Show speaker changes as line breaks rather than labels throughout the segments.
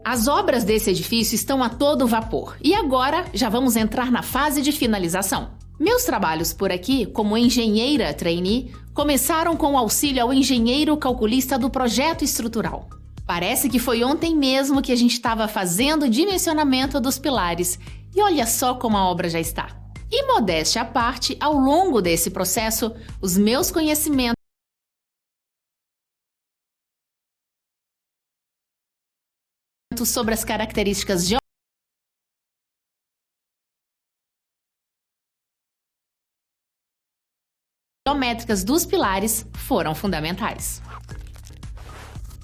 As obras desse edifício estão a todo vapor e agora já vamos entrar na fase de finalização. Meus trabalhos por aqui, como engenheira trainee, começaram com o auxílio ao engenheiro calculista do projeto estrutural. Parece que foi ontem mesmo que a gente estava fazendo o dimensionamento dos pilares e olha só como a obra já está. E modéstia à parte, ao longo desse processo, os meus conhecimentos sobre as características geométricas dos pilares foram fundamentais.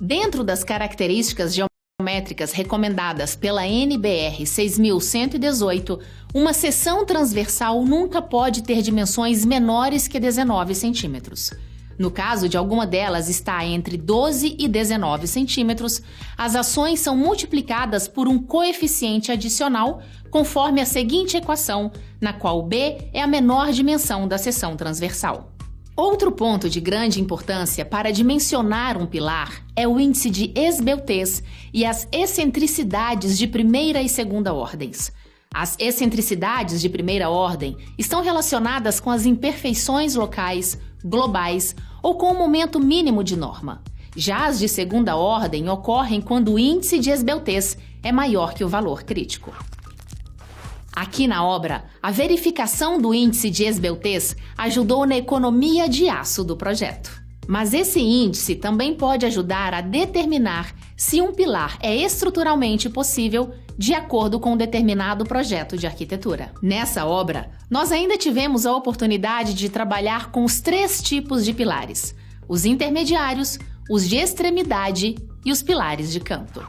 Dentro das características geométricas recomendadas pela NBR 6118, uma seção transversal nunca pode ter dimensões menores que 19 centímetros. No caso de alguma delas estar entre 12 e 19 centímetros, as ações são multiplicadas por um coeficiente adicional conforme a seguinte equação, na qual B é a menor dimensão da seção transversal. Outro ponto de grande importância para dimensionar um pilar é o índice de esbeltez e as excentricidades de primeira e segunda ordens. As excentricidades de primeira ordem estão relacionadas com as imperfeições locais, globais ou com o momento mínimo de norma. Já as de segunda ordem ocorrem quando o índice de esbeltez é maior que o valor crítico. Aqui na obra, a verificação do índice de esbeltez ajudou na economia de aço do projeto. Mas esse índice também pode ajudar a determinar se um pilar é estruturalmente possível de acordo com um determinado projeto de arquitetura. Nessa obra, nós ainda tivemos a oportunidade de trabalhar com os 3 tipos de pilares: os intermediários, os de extremidade e os pilares de canto.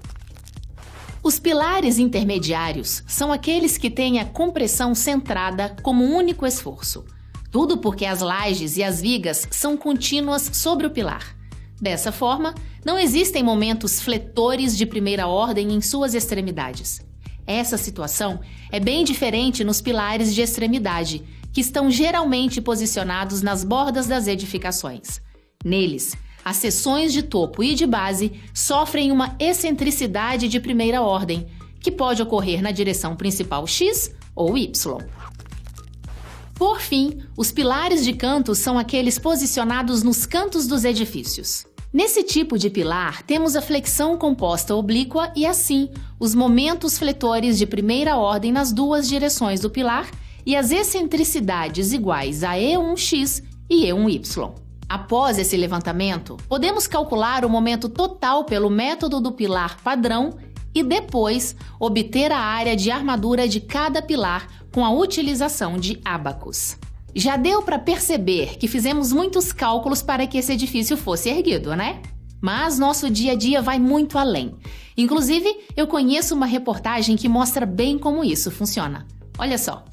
Os pilares intermediários são aqueles que têm a compressão centrada como único esforço. Tudo porque as lajes e as vigas são contínuas sobre o pilar. Dessa forma, não existem momentos fletores de primeira ordem em suas extremidades. Essa situação é bem diferente nos pilares de extremidade, que estão geralmente posicionados nas bordas das edificações. Neles, as seções de topo e de base sofrem uma excentricidade de primeira ordem, que pode ocorrer na direção principal X ou Y. Por fim, os pilares de canto são aqueles posicionados nos cantos dos edifícios. Nesse tipo de pilar, temos a flexão composta oblíqua e, assim, os momentos fletores de primeira ordem nas duas direções do pilar e as excentricidades iguais a E1x e E1y. Após esse levantamento, podemos calcular o momento total pelo método do pilar padrão e depois obter a área de armadura de cada pilar com a utilização de ábacos. Já deu para perceber que fizemos muitos cálculos para que esse edifício fosse erguido, né? Mas nosso dia a dia vai muito além. Inclusive, eu conheço uma reportagem que mostra bem como isso funciona. Olha só.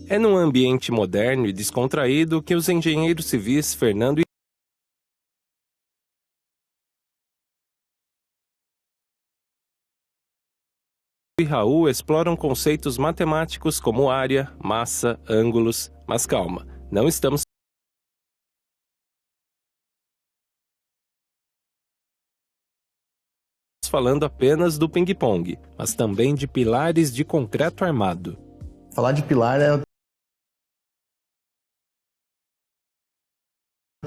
É num ambiente moderno e descontraído que os engenheiros civis Fernando e Raul exploram conceitos matemáticos como área, massa, ângulos, mas calma, não estamos falando apenas do ping-pong, mas também de pilares de concreto armado.
Falar de pilar é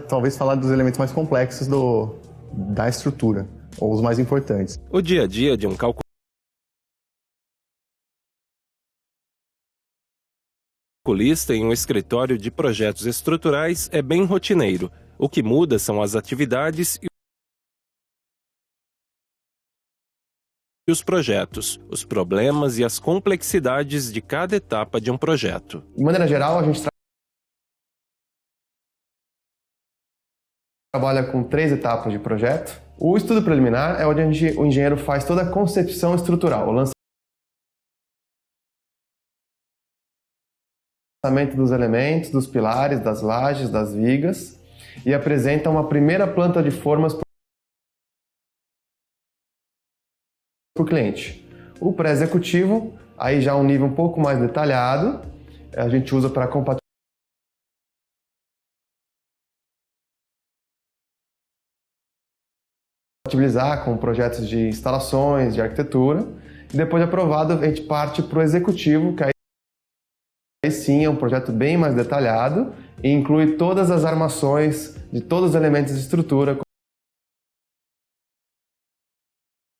talvez falar dos elementos mais complexos da estrutura, ou os mais importantes.
O dia a dia de um calculista em um escritório de projetos estruturais é bem rotineiro. O que muda são as atividades e os projetos, os problemas e as complexidades de cada etapa de um projeto.
De maneira geral, a gente trabalha com 3 etapas de projeto. O estudo preliminar é onde o engenheiro faz toda a concepção estrutural, o lançamento dos elementos, dos pilares, das lajes, das vigas, e apresenta uma primeira planta de formas para o cliente. O pré-executivo, aí já um nível um pouco mais detalhado, a gente usa para compatibilizar com projetos de instalações, de arquitetura. E depois de aprovado, a gente parte para o executivo, que aí sim é um projeto bem mais detalhado e inclui todas as armações de todos os elementos de estrutura,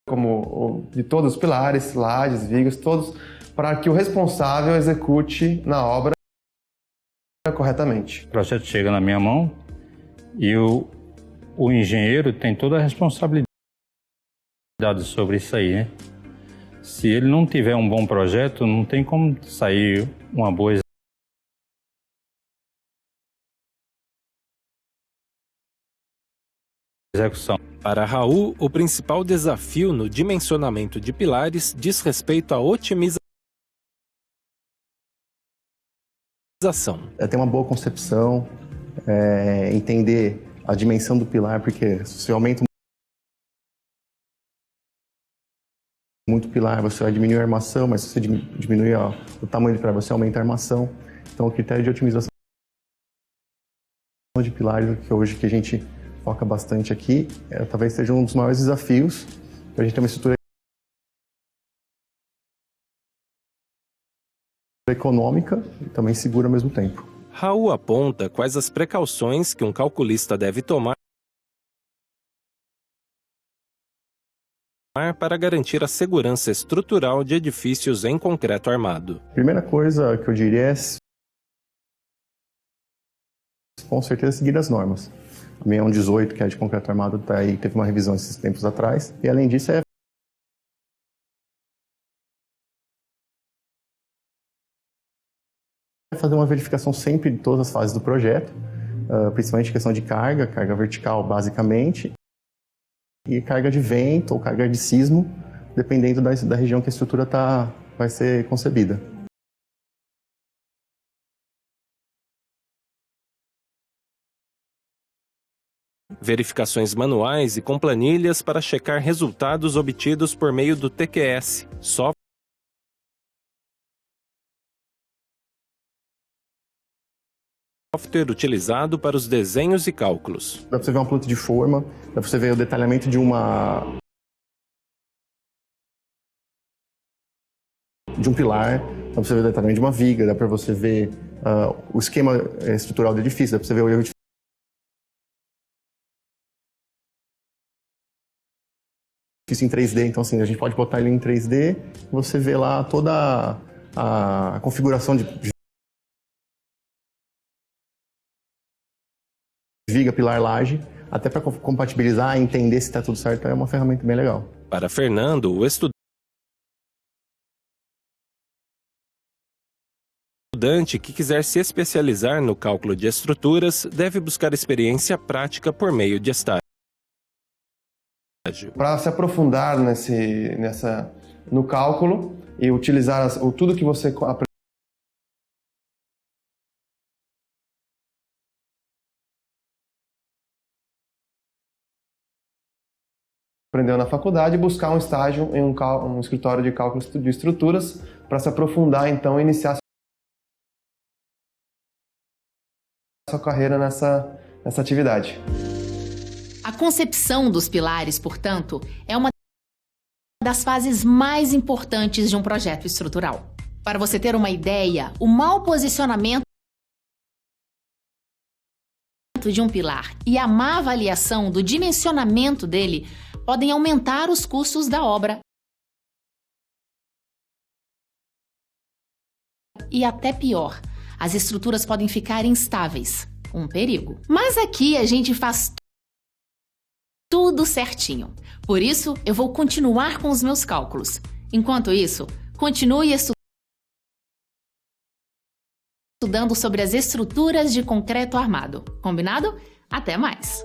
como de todos os pilares, lajes, vigas, todos, para que o responsável execute na obra corretamente.
O projeto chega na minha mão e o engenheiro tem toda a responsabilidade sobre isso aí, né? Se ele não tiver um bom projeto, não tem como sair uma boa execução.
Para Raul, o principal desafio no dimensionamento de pilares diz respeito à otimização.
É ter uma boa concepção, entender a dimensão do pilar, porque se você aumenta muito o pilar, você vai diminuir a armação, mas se você diminuir o tamanho do pilar, você aumenta a armação. Então, o critério de otimização de pilares, que hoje que a gente foca bastante aqui, talvez seja um dos maiores desafios, que a gente tem uma estrutura econômica e também segura ao mesmo tempo.
Raul aponta quais as precauções que um calculista deve tomar para garantir a segurança estrutural de edifícios em concreto armado.
Primeira coisa que eu diria é, com certeza, seguir as normas. A 6118, que é de concreto armado, teve uma revisão esses tempos atrás, e além disso fazer uma verificação sempre de todas as fases do projeto, principalmente questão de carga vertical basicamente, e carga de vento ou carga de sismo, dependendo da região que a estrutura vai ser concebida.
Verificações manuais e com planilhas para checar resultados obtidos por meio do TQS, software utilizado para os desenhos e cálculos.
Dá para você ver uma planta de forma, dá para você ver o detalhamento de um pilar, dá para você ver o detalhamento de uma viga, dá para você ver o esquema estrutural do edifício, dá para você ver o erro de em 3D, então assim, a gente pode botar ele em 3D, você vê lá toda a configuração de viga, pilar, laje, até para compatibilizar e entender se está tudo certo, é uma ferramenta bem legal.
Para Fernando, o estudante que quiser se especializar no cálculo de estruturas deve buscar experiência prática por meio de estágio.
Para se aprofundar no cálculo e utilizar tudo que você aprendeu na faculdade, buscar um estágio em um escritório de cálculo de estruturas para se aprofundar, então, e iniciar sua carreira nessa atividade.
A concepção dos pilares, portanto, é uma das fases mais importantes de um projeto estrutural. Para você ter uma ideia, o mau posicionamento de um pilar e a má avaliação do dimensionamento dele podem aumentar os custos da obra e até pior, as estruturas podem ficar instáveis, um perigo. Mas aqui a gente faz tudo certinho. Por isso, eu vou continuar com os meus cálculos. Enquanto isso, continue estudando sobre as estruturas de concreto armado. Combinado? Até mais!